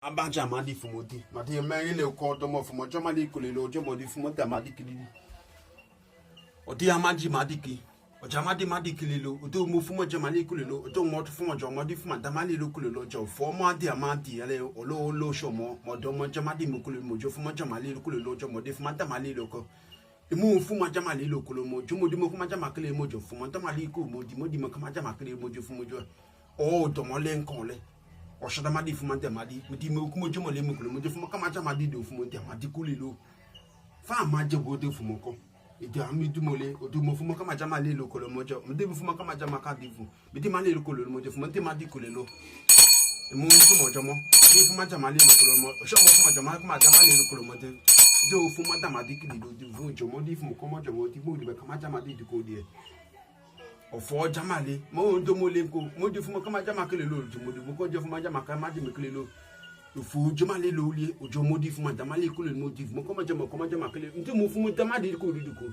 Abaja madi fumoti mati meri le ko to mo fumo joma li kule lo jomo di fumo ta madi kili oti amaji madi ki o jamadi madi kili lo o mo fumo joma li kule lo o mo to fumo joma di fumo ta mali lo kule lo jo fo mo adi amadi ale o lo so mo do mo joma di mo kule mo jo fumo joma li lo kule lo jomo di fumo ta mali lo ko imu fumo joma li lo kule mo jomo di mo fumo joma kile mo jo fumo ta mali ko mo di mo kama joma kile mo jo fumo jo o do mo le nkan le o shada madi fumante madi mudi me okumo jomo le mukulu mo fuma kama cha madi do fumo te madi kulilo fa ma je bo de fumo ko e de ami dumole o du mo fuma kama cha mali lo kolo mo jo mde fuma kama cha maka difu midi mali lo kolo mo je fuma te madi kulilo e mo fumo jomo de fuma cha mali lo kolo mo o sho mo fuma jama kama cha mali lo kolo mo te do fuma ta madi kulilo du fu jomo di fumo komo jomo ti mo de kama cha madi di ko de ofo jamale mo ndo mo le ko mo je fuma kama jama kele lo mo de ko je fuma jama kama di me kele lo fu jamale lo li ojo mo di fuma jamale ko le mo di mo kama jama kele nti mo fuma jama di ko di ko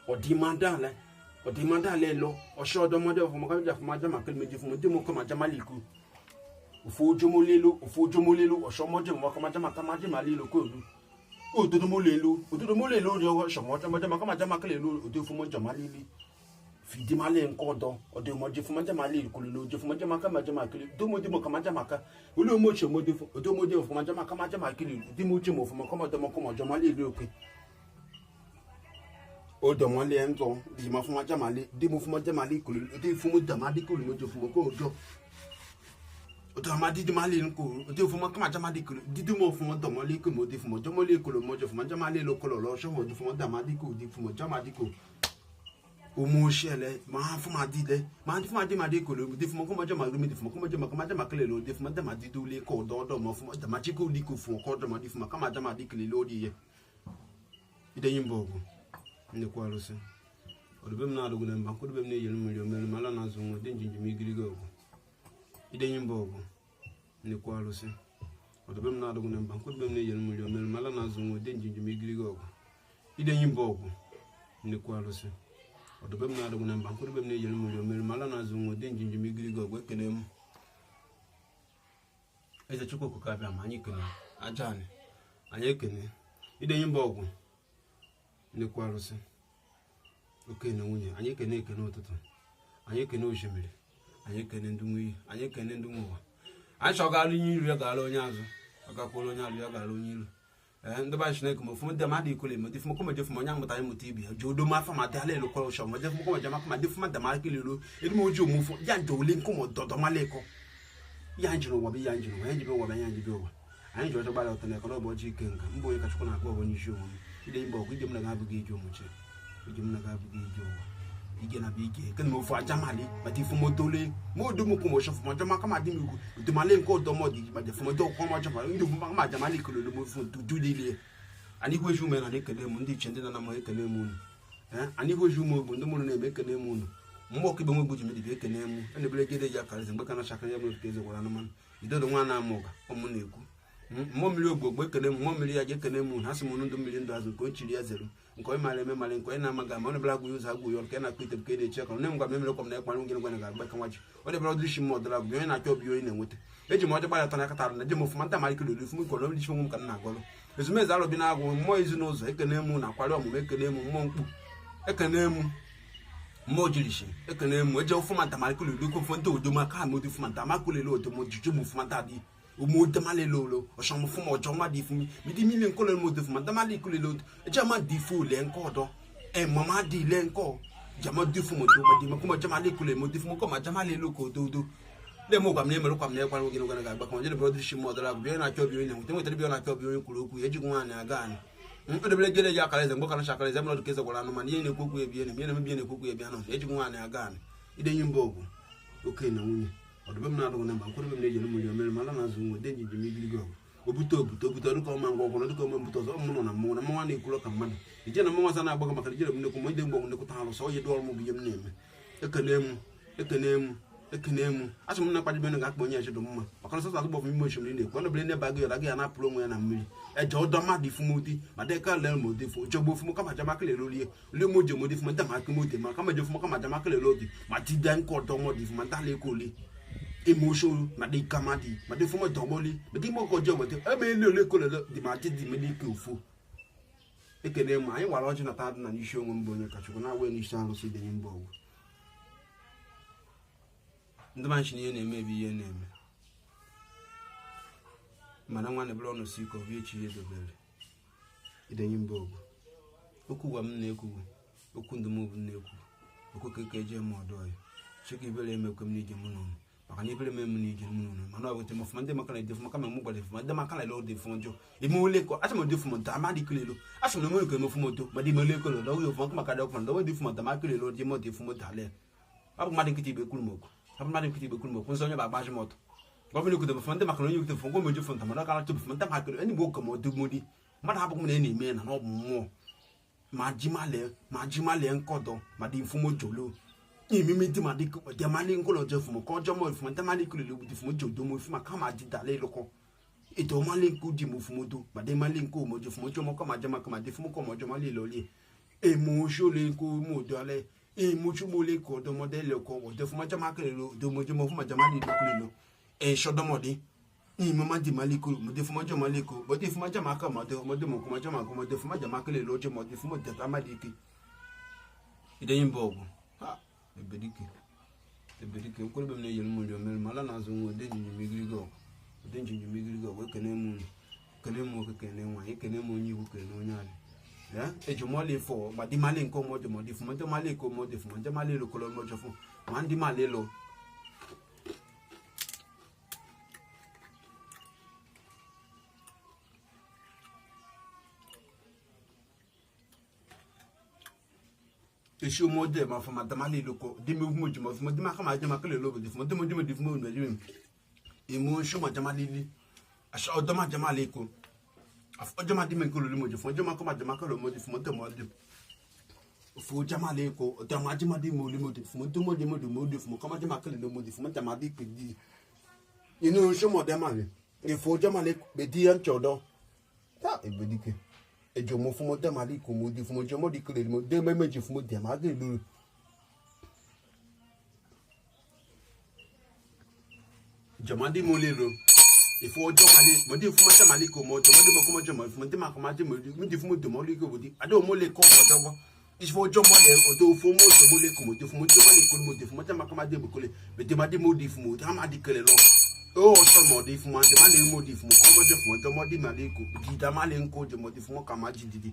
o di manda le lo o sho do mo de fuma jama kele me di fuma de mo kama jamale ko fu ojo mo le lo o sho mo je mo kama jama le lo ko du o do mo le lo yo sho mo jama kele lo o de fuma jamale li fidi male nkodo o de mo je fuma jama le ko lo je fuma jama kama jama kile do mo de mo kama jama ka o lo mo che mo de do mo de fuma jama kama jama kile di mo che mo fuma kama do mo kama jama le le oke o do mo le nzo di mo fuma jama le di mo fuma jama le ko lo de fuma jama di ko lo je fuma ko do o do ma di male nko o de fuma kama jama di ko di mo fuma do mo le ko mo de fuma jama le ko lo mo je fuma jama le lo ko lo so mo de fuma jama di ko di fuma jama di ko o mo shele ma fuma di le ma di fuma di ma de ko lo di fuma ko ma jama mi di fuma ko ma jama kele lo di fuma da ma di do le ko do mo fuma da ma chi ko di ko fu ko do ma di fuma kama jama di kele lo di ye ide yimbo go ne ko alo se o do bem na do ne ba ko do bem ne yelu mi yo mel mala na zo mo de njinji mi giri go ide yimbo go ne ko alo se o do bem na do ne ba ko do bem ne yelu mi yo mel mala na zo mo de njinji mi giri go ide yimbo go ne ko alo se o do bem na do ne ba ko do bem ne yelu mi yo mel mala na zo mo de njinji mi giri go ekene m eze chukwu ko ka bia ma anyi kene ajani anyi ekene ide yimbo go ne ko alo se okene nwunye anyi ekene ụtụtụ anyị ekene oshimiri anyị ekene ndumuyi anyị ekene ndumuwa anyị chọgalụ onye iru ya gaala onye azụ agakwala onye alụ ya gaala onye iru ndị ba Chineke mo fumu de ma di kule mo di fumu ko mo je fumu nya mụta mu tibi jodo ma fa ma de ale lo ko sho mo je fumu ko mo je ma ma di fumu de ma kile lo edi mo ju mu fu ya jo le nko mo dodo ma le ko ya njiro wo bi ya njiro ya njibe wo ba ya njibe wo anyị jo gbara otene ko no bo ji kenga mbo onye kachukwu na agwa onye isi omu ide mbo ko ije m na ga bugi ijo mu che ije m na ga bugi ijo ige na bi ige ken mo fu ajamali ma ti fu mo dole mo do mo ko mo shofu mo jama kama di mi ku de ma le nko do mo di ma de fu mo do ko mo jama ndi fu ma jamali ko lo mo fu du dile ani ko ju me na de kele mo ndi chende na mo ekele mu ani ko ju mo bo ndo mo na me ekele mu mo ke be mo buji me di ekele mu ene bele gede ya kale zengbe kana shaka ya mo keze wala na man ido do nwa na amoga o mo na eku mo mmiri ogbogbo ekele mu mo mmiri ya je ekele mu ha si mo ndo mmiri ndo azu ko chiri ya zero nko male me male nko na maga mo ne bla gu yuza gu yor ke na kwite ke de check ne ngwa me me ko na ekwa ngene ngwa na ga gba kan wachi o de bla drishi mo dra gu na cho bi oyi na nwete eji mo de bala tana katara na je mo fuma nta mali kilo lu fumu ko lo drishi mo kan na agolo ezume za lo bi na agwo mo izu n'ụzọ ekele mu na kwari omume ekele mu mo mkpu ekele mu mo jirishi ekele mu eje fuma nta mali kilo lu ko fun to odo ma ka mo di fuma nta ma kilo lo odo mo juju mo fuma nta di o mo de male lolo o so mo fuma ojo ma di fumi mi di mi le nko le mo de fuma nta mali kilo lo eje ma di fu le nko odo mama di le nko jama di fu mo do ma di ma ko ma jama le kilo mo di fu mo ko ma jama le lo ko do le mo kwam ne me lo kwam ne kwa ngo gino ga gba kan je le brother shi mo dara bi na cho bi ni mo te mo te bi na cho bi kuro ku eji gwa na aga ni de bele gele ya kale ze mbo kana shakale ze mo do keze kwa no ma ni ne koku e bi ni me ne me bi ne koku e bi no eji gwa na aga ni ide yimbo ogu okay na nwunye o do bem na do na ba ko do bem ne yelu mo yo mele mala na zu mo de ji mi gili go obuto do ko ma ngo ko do ko ma buto so mo na mo na ikulo kan man ije na mo sa na agba maka je mo ne ko mo de ngbo ne ko ta lo so ye do mo bi yem ne me ekene mu asum na kwaje benu ga akpo onye ejedo mma maka so so agbo fu mi mo shimri ne ko no bele ne ba ga ya na pro mo ya na mmiri eje odo ma di fumuti ma de ka le mo di fu jogbo fu mo ka ma jama kele lori le mo je mo di fu mo da ma ke mo te ma ka ma je fu mo ka ma jama kele lori ma ti dan ko do mo di fu ma da le ko le emotion ma de kamadi ma de fumo domoli me di mo ko je mo te e me le ko le di ma ti di me di ke ofu ekene ma anyị wara ọjị na ta na n'isi onwe mbụ onye kachukwu na-awe n'isi arụsị dị mba ọgwụ ndị manchi ihe na-eme ebe ihe na-eme mana nwa na bụrụ ọnụ si ike ọbụ echi ihe dobere idenye mba ọgwụ okwu gwa m na-ekwu okwu ndụmọdụ na-ekwu okwu keke eje m ọdụ ọyị chike ibere emekwe m n'ije m n'ụlọ maka na ibere m n'ije m n'ụlọ mana ọ bụte mọfụma ndị maka na edefu maka ma m gbara efu ma ndị maka na ele odefu njọ ime ule ko asị m defu m ma dị kelelo asị m na nwere kemefu moto ma dị mele kolo na oge ofu maka da ọkwa na defu m ma kelelo dị m defu moto ale ọ bụ mmadụ nkịtị igbe kwuru m okwu ọ bụ mmadụ nkịtị igbe kwuru m okwu nsọ onye bụ agbaji moto gọvanọ kwudo mfụ ndị maka na onye kwudo mfụ ngwa meju fụ nta mana ọ gara tụbụ fụ nta maka enyi bụ oke ma ọdụ modi mmadụ hapụ m na na-eme na ọ bụ mmụọ ma ji male nkọdọ ma dị mfu mojolo imimi di ma di ko de mali nkolo je fumo ko jo mo fumo de mali ko le di fumo jodo mo fuma ka ma di dale loko eto mali ko di mo fumo do ma de mali ko mo je fumo jo mo ko ma je ma ko ma di fumo ko mo jo mali lo le e mo sho le ko mo do ale e mo chu mo le ko do mo de le ko wo de fumo ja ma kele lo do mo jo mo fuma ja mali do ko le lo e sho do mo di e mo ma di mali ko mo de fumo jo mali ko bo de fumo ja ma ka mo de mo ko ma ja ma ko mo de fumo ja ma kele lo je mo de fumo de ta ma di ki ide yin bogu ebedike nkolo be mne yel mo jo mel mala na zo ngode nyi migrigo de nyi migrigo we kene mo ke kene nwa e kene mo nyi ku kene onyale ya e jo mo le fo ba di male nko mo de mo di fu mo de male ko mo de fu mo de male lo kolo mo jo fu ma ndi male lo Esho mode ma fama damali loko de me mo juma fuma de ma kama de ma kele lobo de fuma de mo de fuma no de emo sho ma jamali li asho do ma jamali ko af o jama de me ko lo mo de fuma jama ko ma de ma ko lo mo de fuma de mo de fu jamali ko de ma jama de mo le mo de fuma de mo de fuma ko ma de ma kele lo mo de fuma de ma de pe di inu sho mo de ma le e fu jamali be di an chodo ta e be dike ejo mo fumo de mali ko mo di fumo jo mo di kele mo de memeji fumo de ma ge lu jamadi mo le ro ifo jo mali mo di fumo de mali ko mo jo mo de mo ko mo jo mo fumo de ma ko ma de mo di fumo de mo le ko di ado mo le ko mo do bo ifo jo mo le o do fumo jo mo le ko mo de fumo jo mali ko mo de fumo de ma ko ma de mo ko le be de ma di mo di fumo de ma di kele lo o so mo di fumo de ma le mo di fumo ko mo jo fumo de mo di mali ko di da ma le nko je mo di fumo ka ma ji didi